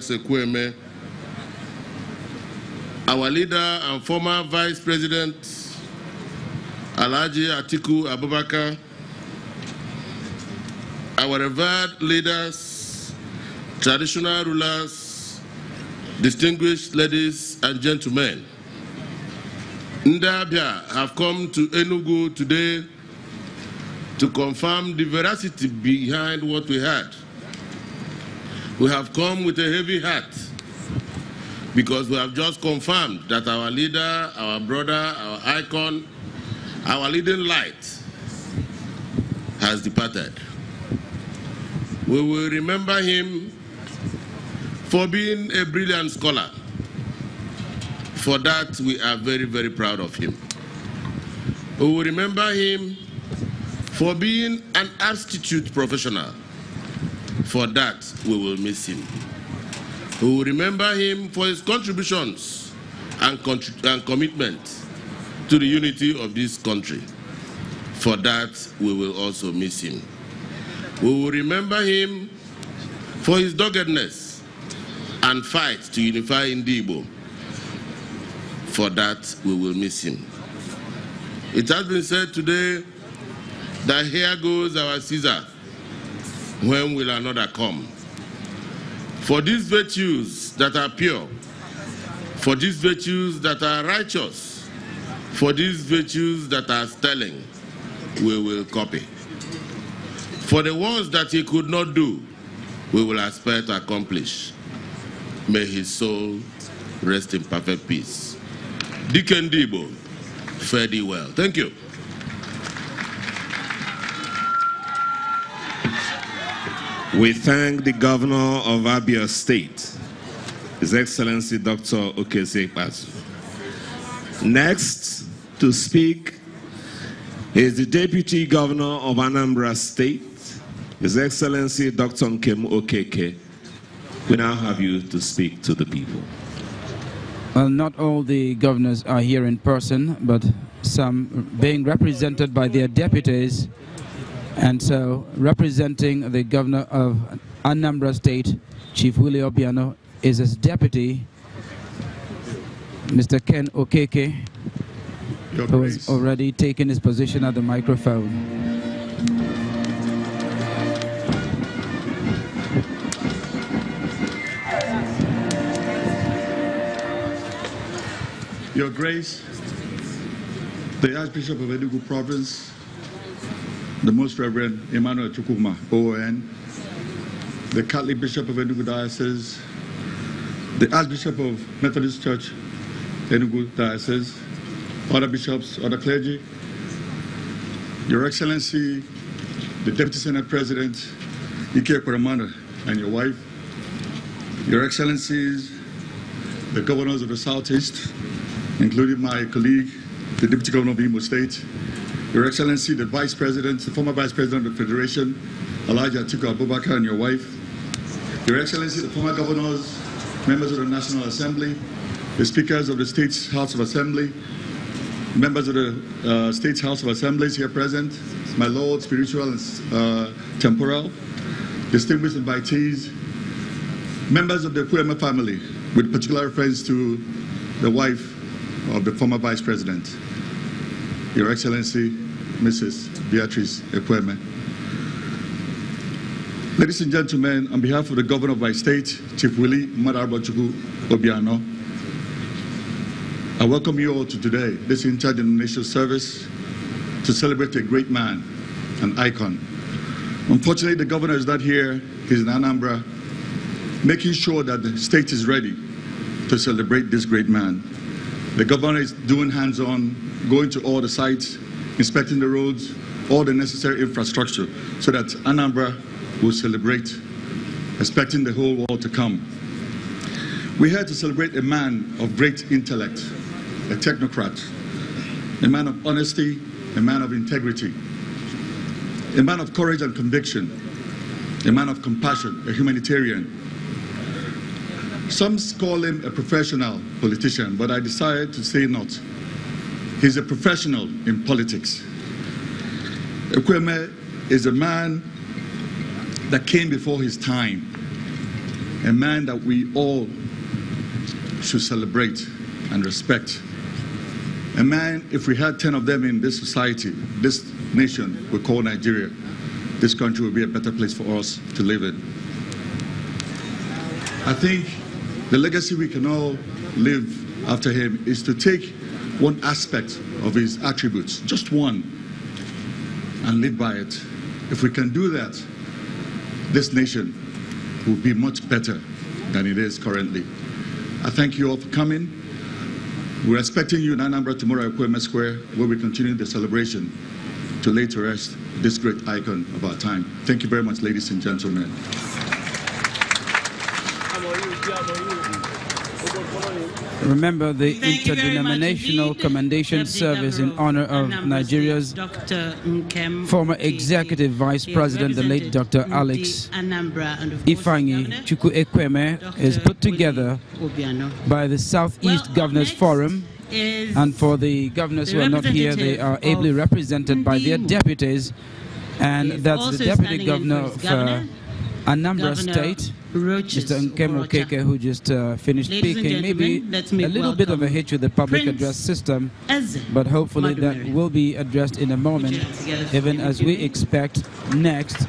Ekwueme, our leader and former Vice President, Alhaji Atiku Abubakar, our revered leaders, traditional rulers, distinguished ladies and gentlemen, Ndabia have come to Enugu today to confirm the veracity behind what we had. We have come with a heavy heart because we have just confirmed that our leader, our brother, our icon, our leading light has departed. We will remember him for being a brilliant scholar. For that, we are very, very proud of him. We will remember him for being an astute professional. For that, we will miss him. We will remember him for his contributions and commitment to the unity of this country. For that, we will also miss him. We will remember him for his doggedness and fight to unify Igbo. For that, we will miss him. It has been said today that here goes our Caesar. When will another come? For these virtues that are pure, for these virtues that are righteous, for these virtues that are sterling, we will copy. For the ones that he could not do, we will aspire to accomplish. May his soul rest in perfect peace. Deacon Debo, fare thee well. Thank you. We thank the Governor of Abia State, His Excellency Dr. Okeze Ikpeazu. Next to speak is the Deputy Governor of Anambra State, His Excellency Dr. Nkem Okeke. We now have you to speak to the people. Well, not all the governors are here in person, but some being represented by their deputies. And so, representing the governor of Anambra State, Chief Willie Obiano, is his deputy, Mr. Ken Okeke, who has already taken his position at the microphone. Your Grace, the Archbishop of Enugu Province, the Most Reverend Emmanuel Chukwuma, OON, the Catholic Bishop of Enugu Diocese, the Archbishop of Methodist Church, Enugu Diocese, other bishops, other clergy, Your Excellency, the Deputy Senate President, Ekwueme, and your wife, Your Excellencies, the governors of the Southeast, including my colleague, the Deputy Governor of Imo State, Your Excellency, the Vice President, the former Vice President of the Federation, Alhaji Atiku Abubakar, and your wife, Your Excellency, the former governors, members of the National Assembly, the speakers of the State's House of Assembly, members of the State's House of Assemblies here present, my Lord, spiritual and temporal, distinguished invitees, members of the Ekwueme family, with particular reference to the wife of the former Vice President, Your Excellency, Mrs. Beatrice Ekwueme. Ladies and gentlemen, on behalf of the Governor of my state, Chief Willie Chukwu Obiano, I welcome you all to today, this interdenominational service to celebrate a great man, an icon. Unfortunately, the Governor is not here. He's in Anambra, making sure that the state is ready to celebrate this great man. The Governor is doing hands-on, going to all the sites, inspecting the roads, all the necessary infrastructure, so that Anambra will celebrate, expecting the whole world to come. We're here to celebrate a man of great intellect, a technocrat, a man of honesty, a man of integrity, a man of courage and conviction, a man of compassion, a humanitarian. Some call him a professional politician, but I decided to say not. He's a professional in politics. Ekwueme is a man that came before his time. a man that we all should celebrate and respect. A man, if we had 10 of them in this society, this nation we call Nigeria, this country would be a better place for us to live in. I think the legacy we can all live after him is to take one aspect of his attributes, just one, and live by it. If we can do that, this nation will be much better than it is currently. I thank you all for coming. We're expecting you in Anambra tomorrow at Ekwueme Square, where we continue the celebration to lay to rest this great icon of our time. Thank you very much, ladies and gentlemen. Remember the interdenominational commendation service in honor of Nigeria's former executive vice president, the late Dr. Alex Ifeanyi Ekwueme, is put together by the Southeast Governors Forum. And for the governors who are not here, they are ably represented by their deputies. And that's the Deputy Governor of Anambra State, Mr. Nkem Okeke, who just finished speaking. Maybe a little bit of a hitch with the public address system, but hopefully that will be addressed in a moment, even as we expect next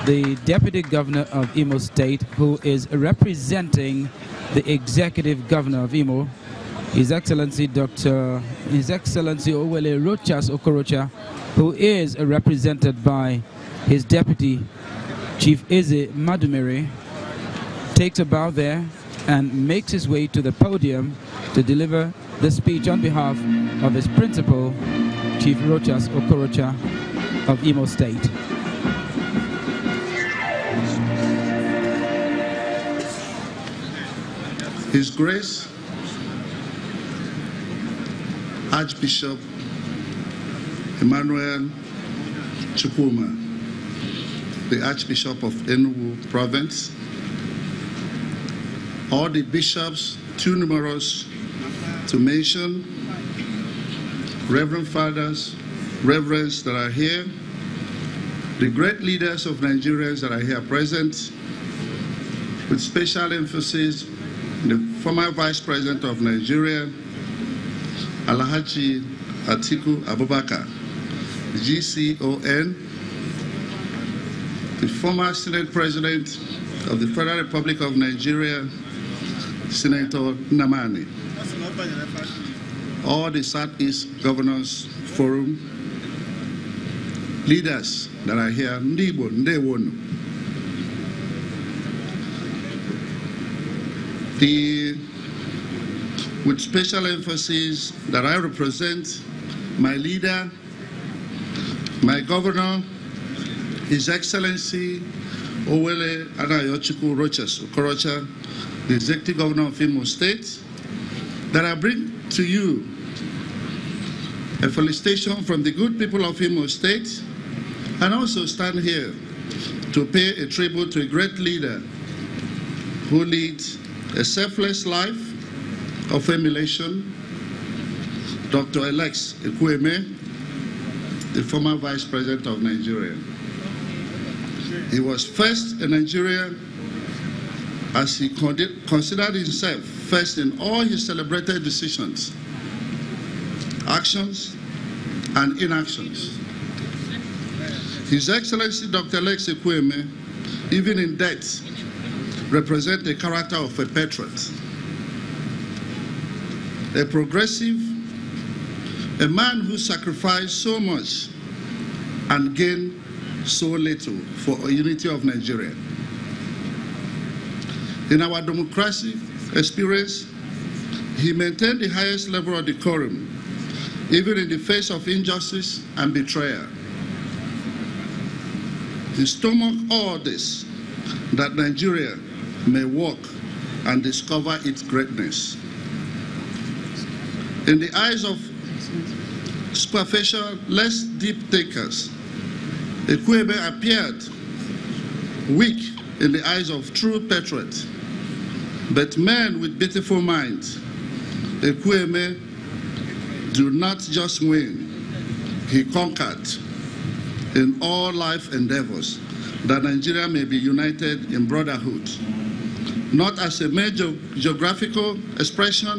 the Deputy Governor of Imo State, who is representing the Executive Governor of Imo, His Excellency Owele Rochas Okorocha, who is represented by his deputy, Chief Eze Madumere, takes a bow there and makes his way to the podium to deliver the speech on behalf of his principal, Chief Rochas Okorocha of Imo State. His Grace, Archbishop Emmanuel Chukwuma, the Archbishop of Enugu Province, all the bishops, too numerous to mention, Reverend Fathers, Reverends that are here, the great leaders of Nigerians that are here present, with special emphasis, the former Vice President of Nigeria, Alhaji Atiku Abubakar, GCON, the former Senate President of the Federal Republic of Nigeria, Senator Namani, all the Southeast Governors Forum leaders that are here, Ndibo, Ndewonu. With special emphasis that I represent my leader, my governor, His Excellency Owele Anayochukwu Rochas Okorocha, the Executive Governor of Imo State, that I bring to you a felicitation from the good people of Imo State, and also stand here to pay a tribute to a great leader who leads a selfless life of emulation, Dr. Alex Ekwueme, the former Vice President of Nigeria. He was first in Nigeria as he considered himself first in all his celebrated decisions, actions, and inactions. His Excellency Dr. Alex Ekwueme, even in death, represents the character of a patriot, a progressive, a man who sacrificed so much and gained so little for a unity of Nigeria. In our democracy experience, he maintained the highest level of decorum, even in the face of injustice and betrayal. He stomached all this, that Nigeria may walk and discover its greatness. In the eyes of superficial, less deep thinkers, Ekwueme appeared weak in the eyes of true patriots. But men with beautiful minds, Ekwueme do not just win, he conquered in all life endeavors, that Nigeria may be united in brotherhood, not as a mere geographical expression,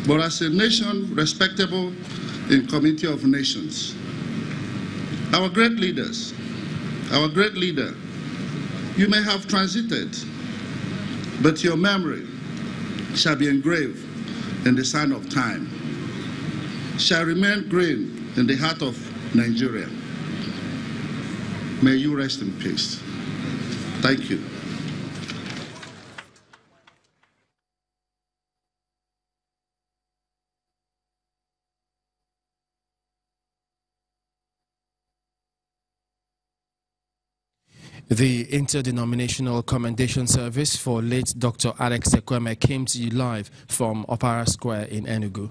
but as a nation respectable in community of nations. Our great leaders, our great leader, you may have transited, but your memory shall be engraved in the sand of time, shall remain green in the heart of Nigeria. May you rest in peace. Thank you. The interdenominational commendation service for late Dr. Alex Ekwueme came to you live from Opera Square in Enugu.